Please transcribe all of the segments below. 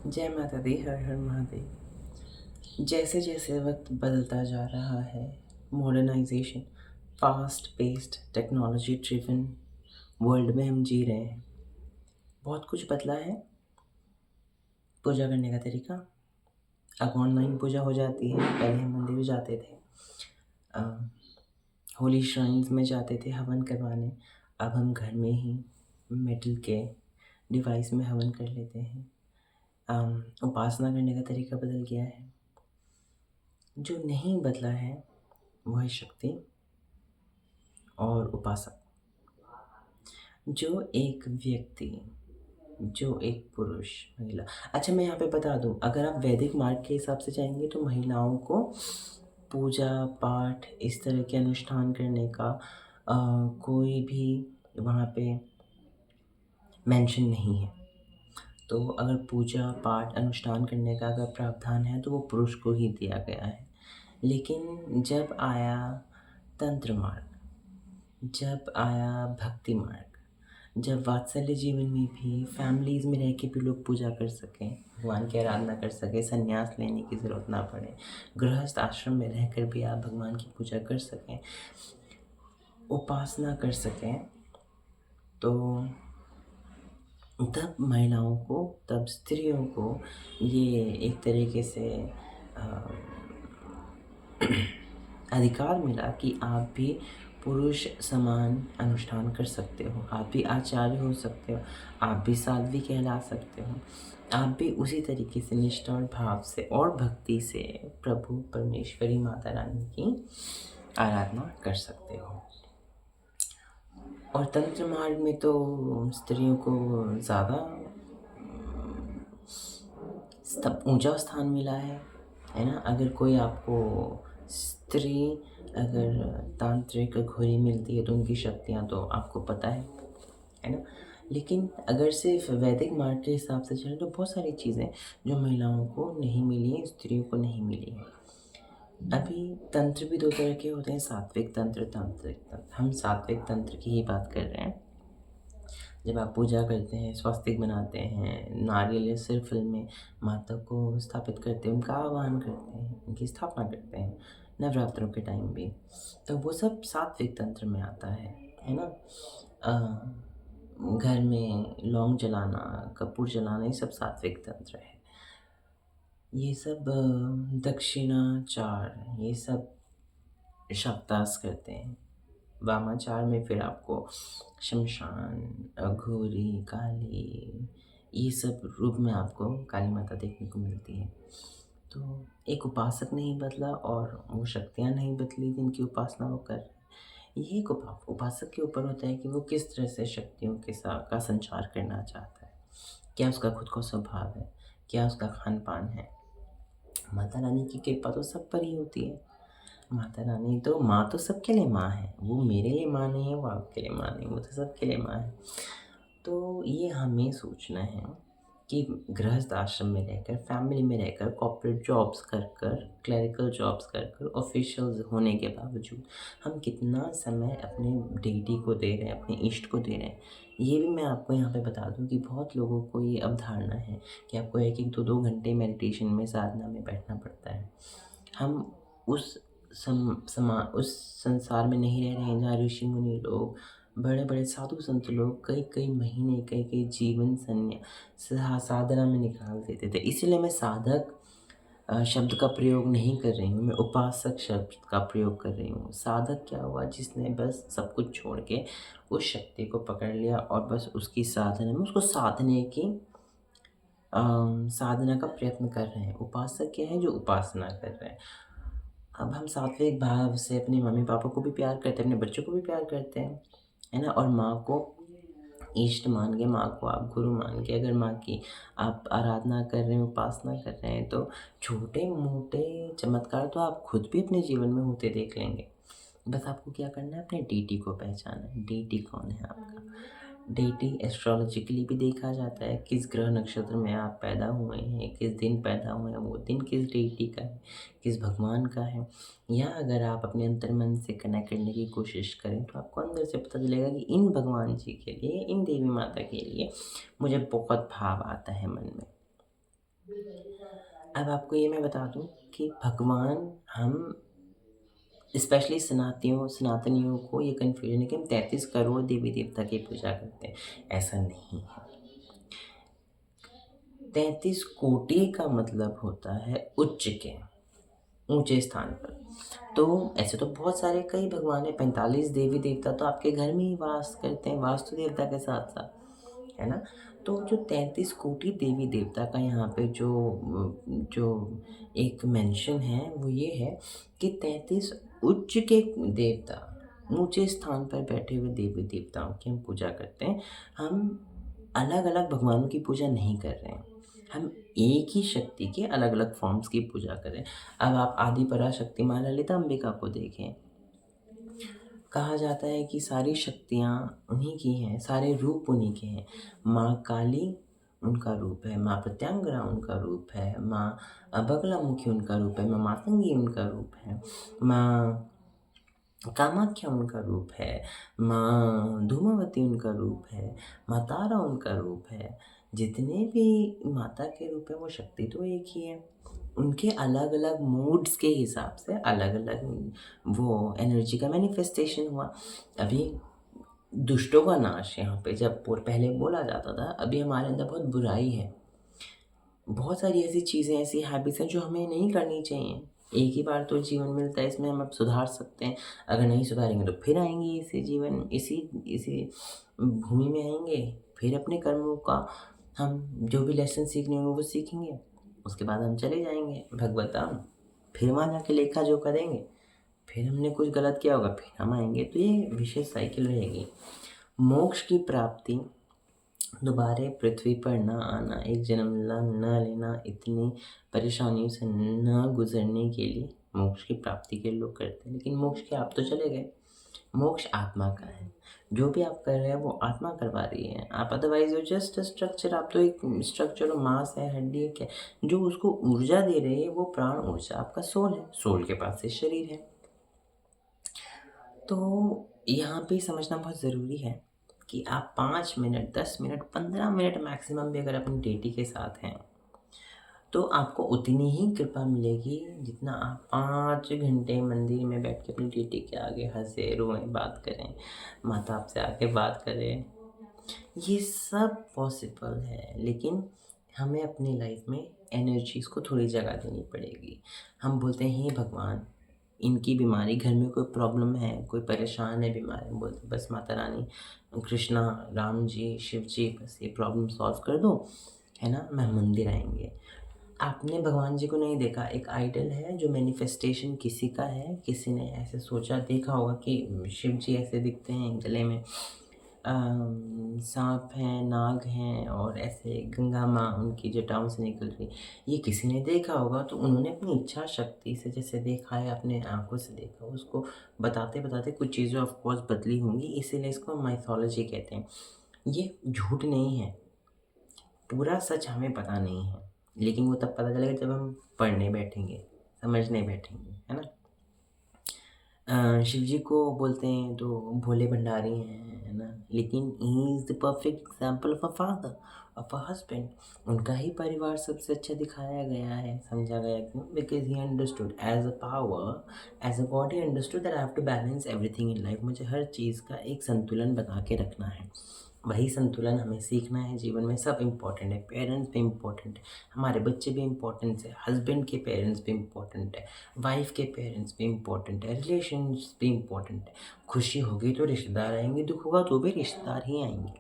जय माता दी, हर हर महादेव। जैसे जैसे वक्त बदलता जा रहा है, modernization, fast paced technology driven world में हम जी रहे हैं। बहुत कुछ बदला है। पूजा करने का तरीका, अब ऑनलाइन पूजा हो जाती है। पहले हम मंदिर जाते थे, होली श्राइन्स में जाते थे हवन करवाने। अब हम घर में ही मेटल के डिवाइस में हवन कर लेते हैं। उपासना करने का तरीका बदल गया है। जो नहीं बदला है वो है शक्ति और उपासक। जो एक व्यक्ति, जो एक पुरुष, महिला, अच्छा मैं यहाँ पे बता दूँ, अगर आप वैदिक मार्ग के हिसाब से जाएंगे तो महिलाओं को पूजा पाठ इस तरह के अनुष्ठान करने का कोई भी वहाँ पे मेंशन नहीं है। तो अगर पूजा पाठ अनुष्ठान करने का अगर प्रावधान है तो वो पुरुष को ही दिया गया है। लेकिन जब आया तंत्र मार्ग, जब आया भक्ति मार्ग, जब वात्सल्य जीवन में भी फैमिलीज़ में रह के भी लोग पूजा कर सकें, भगवान की आराधना कर सकें, संन्यास लेने की ज़रूरत ना पड़े, गृहस्थ आश्रम में रहकर भी आप भगवान की पूजा कर सकें, उपासना कर सकें, तो तब महिलाओं को, तब स्त्रियों को ये एक तरीके से अधिकार मिला कि आप भी पुरुष समान अनुष्ठान कर सकते हो, आप भी आचार्य हो सकते हो, आप भी साध्वी कहला सकते हो, आप भी उसी तरीके से निष्ठा और भाव से और भक्ति से प्रभु परमेश्वरी माता रानी की आराधना कर सकते हो। और तंत्र मार्ग में तो स्त्रियों को ज़्यादा ऊंचा स्थान मिला है ना। अगर कोई आपको स्त्री अगर तांत्रिक घोड़ी मिलती है तो उनकी शक्तियाँ तो आपको पता है ना। लेकिन अगर सिर्फ वैदिक मार्ग के हिसाब से चले तो बहुत सारी चीज़ें जो महिलाओं को नहीं मिली हैं, स्त्रियों को नहीं मिली हैं। अभी तंत्र भी दो तरह के होते हैं, सात्विक तंत्र, तांत्रिक तंत्र। हम सात्विक तंत्र की ही बात कर रहे हैं। जब आप पूजा करते हैं, स्वास्तिक बनाते हैं, नारियल या सिर में माता को स्थापित करते हैं, उनका आह्वान करते हैं, उनकी स्थापना करते हैं, नवरात्रों के टाइम भी, तो वो सब सात्विक तंत्र में आता है ना। घर में लौंग जलाना, कपूर जलाना, ये सब सात्विक तंत्र है। ये सब दक्षिणाचार, ये सब शाक्तास करते हैं। वामाचार में फिर आपको शमशान, अघोरी, काली, ये सब रूप में आपको काली माता देखने को मिलती है। तो एक उपासक नहीं बदला और वो शक्तियाँ नहीं बदली जिनकी उपासना वो कर रहे हैं। ये एक उपासक के ऊपर होता है कि वो किस तरह से शक्तियों के साथ का संचार करना चाहता है। क्या उसका खुद का स्वभाव है, क्या उसका खान पान है। माता रानी की कृपा तो सब पर ही होती है। माता रानी तो, माँ तो सबके लिए माँ है। वो मेरे लिए माँ नहीं है, वो आपके लिए माँ नहीं, वो तो सबके लिए माँ है। तो ये हमें सोचना है कि गृहस्थ आश्रम में रहकर, फैमिली में रहकर, कॉर्पोरेट जॉब्स कर कर, क्लरिकल जॉब्स कर कर, ऑफिशियल्स होने के बावजूद हम कितना समय अपने डेटी को दे रहे हैं, अपने इष्ट को दे रहे हैं। ये भी मैं आपको यहाँ पे बता दूँ कि बहुत लोगों को ये अवधारणा है कि आपको एक एक दो दो घंटे मेडिटेशन में, साधना में बैठना पड़ता है। हम उस उस संसार में नहीं रह रहे हैं जहाँ ऋषि मुनि लोग, बड़े बड़े साधु संत लोग कई कई महीने, कई कई जीवन साधना में निकाल देते थे। इसीलिए मैं साधक शब्द का प्रयोग नहीं कर रही हूँ, मैं उपासक शब्द का प्रयोग कर रही हूँ। साधक क्या हुआ, जिसने बस सब कुछ छोड़ के उस शक्ति को पकड़ लिया और बस उसकी साधना में, उसको साधने की साधना का प्रयत्न कर रहे हैं। उपासक क्या है, जो उपासना कर रहे हैं। अब हम सात्विक भाव से अपने मम्मी पापा को भी प्यार करते हैं, अपने बच्चों को भी प्यार करते हैं, है ना। और माँ को इष्ट मान के, माँ को आप गुरु मान के अगर माँ की आप आराधना कर रहे हैं, उपासना कर रहे हैं, तो छोटे मोटे चमत्कार तो आप खुद भी अपने जीवन में होते देख लेंगे। बस आपको क्या करना है, अपने डीटी को पहचाना है। डीटी कौन है आपका? डीटी एस्ट्रोलॉजिकली भी देखा जाता है, किस ग्रह नक्षत्र में आप पैदा हुए हैं, किस दिन पैदा हुए हैं, वो दिन किस डीटी का है, किस भगवान का है। या अगर आप अपने अंतर्मन से कनेक्ट करने की कोशिश करें तो आपको अंदर से पता चलेगा कि इन भगवान जी के लिए, इन देवी माता के लिए मुझे बहुत भाव आता है मन में। अब आपको ये मैं बता दूँ कि भगवान हम स्पेशली सनातनियों को ये कन्फ्यूजन है कि हम 33 करोड़ देवी-देवता की पूजा करते हैं, ऐसा नहीं है। 33 कोटि का मतलब होता है उच्च के, ऊँचे स्थान पर। तो ऐसे तो बहुत सारे कई भगवान हैं, 45 देवी-देवता तो आपके घर में ही वास करते हैं, वास्तु देवता के साथ-साथ, है ना? तो जो 33 कोटि देवी-देवता का यहाँ पे जो एक मेंशन है, वो ये है कि 33 उच्च के देवता, ऊँचे स्थान पर बैठे हुए देवी-देवताओं की हम पूजा करते हैं। हम अलग-अलग भगवानों की पूजा नहीं कर रहे हैं। हम एक ही शक्ति के अलग-अलग फ़ॉर्म्स की पूजा कर रहे हैं। अब आप आदि पराशक्ति माँ ललिता अंबिका को देखें, कहा जाता है कि सारी शक्तियाँ उन्हीं की हैं, सारे रूप उन्हीं के हैं। माँ काली उनका रूप है, माँ प्रत्यंगरा उनका रूप है, माँ बगलामुखी उनका रूप है, माँ मातंगी उनका रूप है, माँ कामाख्या उनका रूप है, माँ धूमावती उनका रूप है, माँ तारा उनका रूप है। जितने भी माता के रूप हैं वो शक्ति तो एक ही है। उनके अलग-अलग मूड्स के हिसाब से अलग-अलग वो एनर्जी का मैनिफेस्टेशन हुआ। अभी दुष्टों का नाश यहाँ पे जब पहले बोला जाता था, अभी हमारे अंदर बहुत बुराई है। बहुत सारी ऐसी चीज़ें, ऐसी हैबिट्स हैं जो हमें नहीं करनी चाहिए। एक ही बार तो जीवन मिलता है, इसमें हम अब सुधार सकते हैं। अगर नहीं सुधारेंगे तो फिर आएँगे इसी इसी भूमि में आएँगे, फिर अपने कर्मों का हम जो भी लेसन सीखने होंगे वो सीखेंगे। उसके बाद हम चले जाएँगे भगवत धाम, फिर वहाँ जाके लेखा जोखा देंगे। फिर हमने कुछ गलत किया होगा, फिर हम आएँगे, तो ये विशेष साइकिल रहेगी। मोक्ष की प्राप्ति, दोबारा पृथ्वी पर न आना, एक जन्म न लेना, इतनी परेशानियों से न गुजरने के लिए मोक्ष की प्राप्ति के लोग करते हैं। लेकिन मोक्ष के आप तो चले गए, मोक्ष आत्मा का है। जो भी आप कर रहे हैं वो आत्मा करवा रही है। आप otherwise you just a structure, आप तो एक स्ट्रक्चर और मांस है, हड्डी है, क्या जो उसको ऊर्जा दे रही है वो प्राण ऊर्जा आपका सोल है। सोल के पास से शरीर है। तो यहाँ पे समझना बहुत ज़रूरी है कि आप 5 मिनट, 10 मिनट, 15 मिनट मैक्सिमम भी अगर अपनी डेटी के साथ हैं, तो आपको उतनी ही कृपा मिलेगी जितना आप 5 घंटे मंदिर में बैठ के अपनी डेटी के आगे हँसे, रोएँ, बात करें, माता आपसे आके बात करें। ये सब पॉसिबल है, लेकिन हमें अपनी लाइफ में एनर्जीज़ को थोड़ी जगह देनी पड़ेगी। हम बोलते हैं हे भगवान, इनकी बीमारी, घर में कोई प्रॉब्लम है, कोई परेशान है, बीमार है, बोलते बस माता रानी, कृष्णा, राम जी, शिव जी, बस ये प्रॉब्लम सॉल्व कर दो, है ना? मैं मंदिर आएँगे। आपने भगवान जी को नहीं देखा, एक आइडल है जो मैनिफेस्टेशन किसी का है, किसी ने ऐसे सोचा, देखा होगा कि शिव जी ऐसे दिखते हैं, गले में साँप हैं, नाग हैं और ऐसे गंगा माँ उनकी जटाओं से निकल रही। ये किसी ने देखा होगा, तो उन्होंने अपनी इच्छा शक्ति से जैसे देखा है, अपने आँखों से देखा, उसको बताते-बताते कुछ चीज़ें ऑफ़ कोर्स बदली होंगी, इसीलिए इसको माइथोलॉजी कहते हैं। ये झूठ नहीं है, पूरा सच हमें पता नहीं है, लेकिन वो तब पता चलेगा जब हम पढ़ने बैठेंगे, समझने बैठेंगे, है ना? शिव जी को बोलते हैं तो भोले भंडारी हैं, है ना? लेकिन he is the perfect example of a father, of a husband. उनका ही परिवार सबसे अच्छा दिखाया गया है, समझा गया क्यों? Because he understood as a power, as a god he understood that I have to balance everything in life. मुझे हर चीज़ का एक संतुलन बना के रखना है। वही संतुलन हमें सीखना है जीवन में। सब इम्पोर्टेंट है, पेरेंट्स भी इम्पोर्टेंट है, हमारे बच्चे भी इम्पोर्टेंट है, हस्बैंड के पेरेंट्स भी इम्पोर्टेंट है, वाइफ के पेरेंट्स भी इम्पोर्टेंट है, रिलेशंस भी इम्पोर्टेंट है। खुशी होगी तो रिश्तेदार आएंगे, दुख होगा तो भी रिश्तेदार ही आएंगे।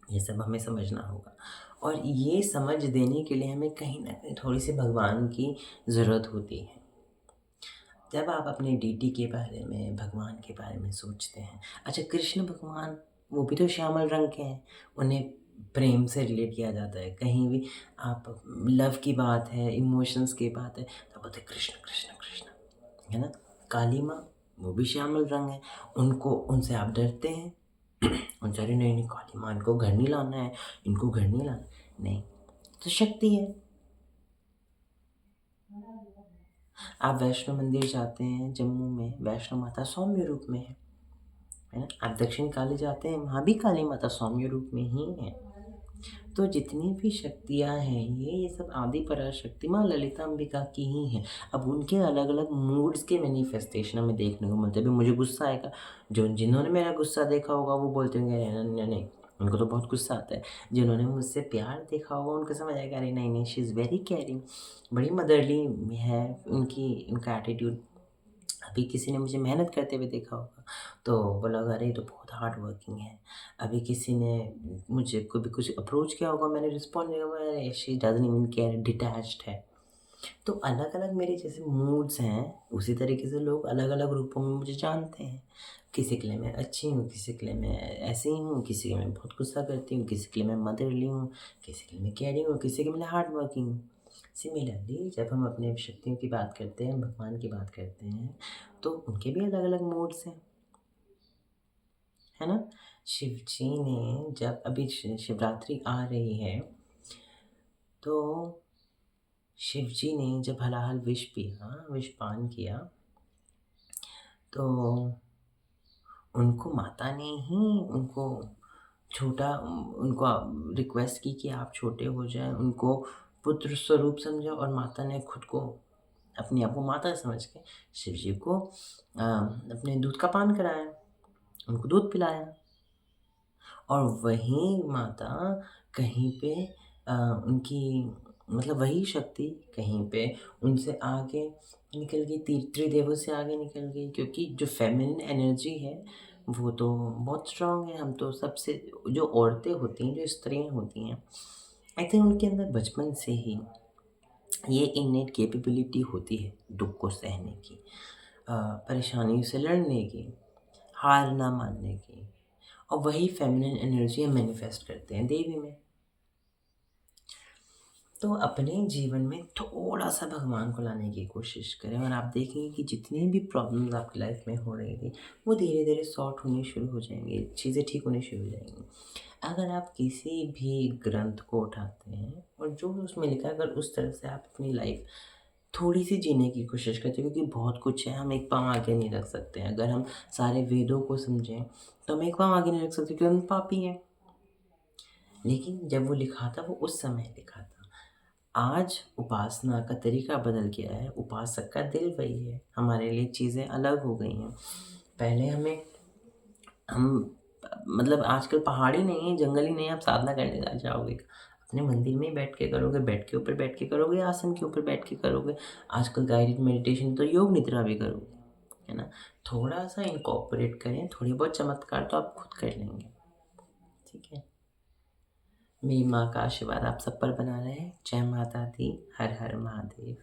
ये सब हमें समझना होगा, और ये समझ देने के लिए हमें कहीं ना कहीं थोड़ी सी भगवान की ज़रूरत होती है। जब आप अपने डीटी के बारे में, भगवान के बारे में सोचते हैं, अच्छा कृष्ण भगवान वो भी तो श्यामल रंग के हैं, उन्हें प्रेम से रिलेट किया जाता है। कहीं भी आप लव की बात है, इमोशंस की बात है, तो बोलते हैं कृष्ण कृष्ण कृष्ण, है ना? काली माँ वो भी श्यामल रंग है, उनको उनसे आप डरते हैं उनसे, अरे नहीं नहीं काली माँ, इनको घर नहीं लाना है, इनको घर नहीं लाना, नहीं, तो शक्ति है। आप वैष्णो मंदिर जाते हैं जम्मू में, वैष्णो माता सौम्य रूप में है ना? आप दक्षिण काली जाते हैं, वहाँ भी काली माता सौम्य रूप में ही है। तो जितनी भी शक्तियाँ हैं ये सब आदि पराशक्ति माँ ललिता अंबिका की ही हैं। अब उनके अलग-अलग मूड्स के मैनिफेस्टेशन हमें देखने को मिलते हैं। अभी मुझे गुस्सा आएगा, जो जिन्होंने मेरा गुस्सा देखा होगा वो बोलते होंगे अरे नहीं, नहीं, उनको तो बहुत गुस्सा आता है। जिन्होंने मुझसे प्यार देखा होगा उनको समझ आएगा अरे नहीं, नहीं शी इज़ वेरी केयरिंग, बड़ी मदरली है उनकी उनका एटीट्यूड। अभी किसी ने मुझे मेहनत करते हुए देखा होगा तो बोला होगा अरे ये तो बहुत हार्ड वर्किंग है। अभी किसी ने मुझे कभी कुछ अप्रोच किया होगा, मैंने रिस्पॉन्ड नहीं किया, अरे she doesn't even care, detached है। तो अलग-अलग मेरे जैसे मूड्स हैं, उसी तरीके से लोग अलग-अलग रूपों में मुझे जानते हैं। किसी के लिए मैं अच्छी हूँ, किसी के लिए मैं ऐसे ही हूँ, किसी के लिए मैं बहुत गुस्सा करती हूँ, किसी के लिए मैं मदरली हूँ, किसी के लिए मैं केयरिंग हूँ, किसी के लिए मैं हार्ड वर्किंग हूँ। सिमिलरली जब हम अपने शक्तियों की बात करते हैं, भगवान की बात करते हैं, तो उनके भी अलग-अलग मोड्स हैं, है ना? शिव जी ने जब अभी शिवरात्रि आ रही है, तो शिव जी ने जब हलाहल विष पिया, विष पान किया, तो उनको माता ने ही उनको छोटा उनको रिक्वेस्ट की कि आप छोटे हो जाएँ, उनको पुत्र स्वरूप समझा और माता ने खुद को अपने आप को माता समझ के शिव जी को अपने दूध का पान कराया, उनको दूध पिलाया। और वही माता कहीं पे अ, उनकी मतलब वही शक्ति कहीं पे उनसे आगे निकल गई, त्रिदेवों से आगे निकल गई, क्योंकि जो फेमिनिन एनर्जी है वो तो बहुत स्ट्रॉन्ग है। हम तो सबसे जो औरतें होती हैं, जो स्त्रियाँ होती हैं, आई थिंक उनके अंदर बचपन से ही ये इन्नेट कैपेबिलिटी होती है दुःख को सहने की, परेशानियों से लड़ने की, हार ना मानने की। और वही फेमिनिन एनर्जी हम मैनिफेस्ट करते हैं देवी में। तो अपने जीवन में थोड़ा-सा भगवान को लाने की कोशिश करें और आप देखेंगे कि जितनी भी प्रॉब्लम्स आपकी लाइफ में हो रही थी, वो धीरे-धीरे सॉर्ट होनी शुरू हो जाएँगी, चीज़ें ठीक होनी शुरू हो जाएँगी। अगर आप किसी भी ग्रंथ को उठाते हैं और जो उसमें लिखा है, अगर उस तरह से आप अपनी लाइफ थोड़ी-सी जीने की कोशिश करते हैं, क्योंकि बहुत कुछ है, हम एक पाँव आगे नहीं रख सकते हैं। अगर हम सारे वेदों को समझें, तो हम एक पाँव आगे नहीं रख सकते क्योंकि हम पापी हैं। लेकिन जब वो लिखा था, वो उस समय लिखा था। आज उपासना का तरीका बदल गया है, उपासक का दिल वही है, हमारे लिए चीज़ें अलग हो गई हैं। पहले हम मतलब आजकल पहाड़ ही नहीं है, जंगल ही नहीं है, आप साधना करने जाओगे, अपने मंदिर में ही बैठ के करोगे, बेड के ऊपर बैठ के करोगे, आसन के ऊपर बैठ के करोगे। आजकल गाइडेड मेडिटेशन तो योग निद्रा भी करोगे, है ना? थोड़ा-सा इनकॉर्पोरेट करें, थोड़ी बहुत चमत्कार तो आप खुद कर लेंगे, ठीक है? मेरी माँ का आशीर्वाद आप सब पर बना रहे। जय माता दी। हर हर महादेव।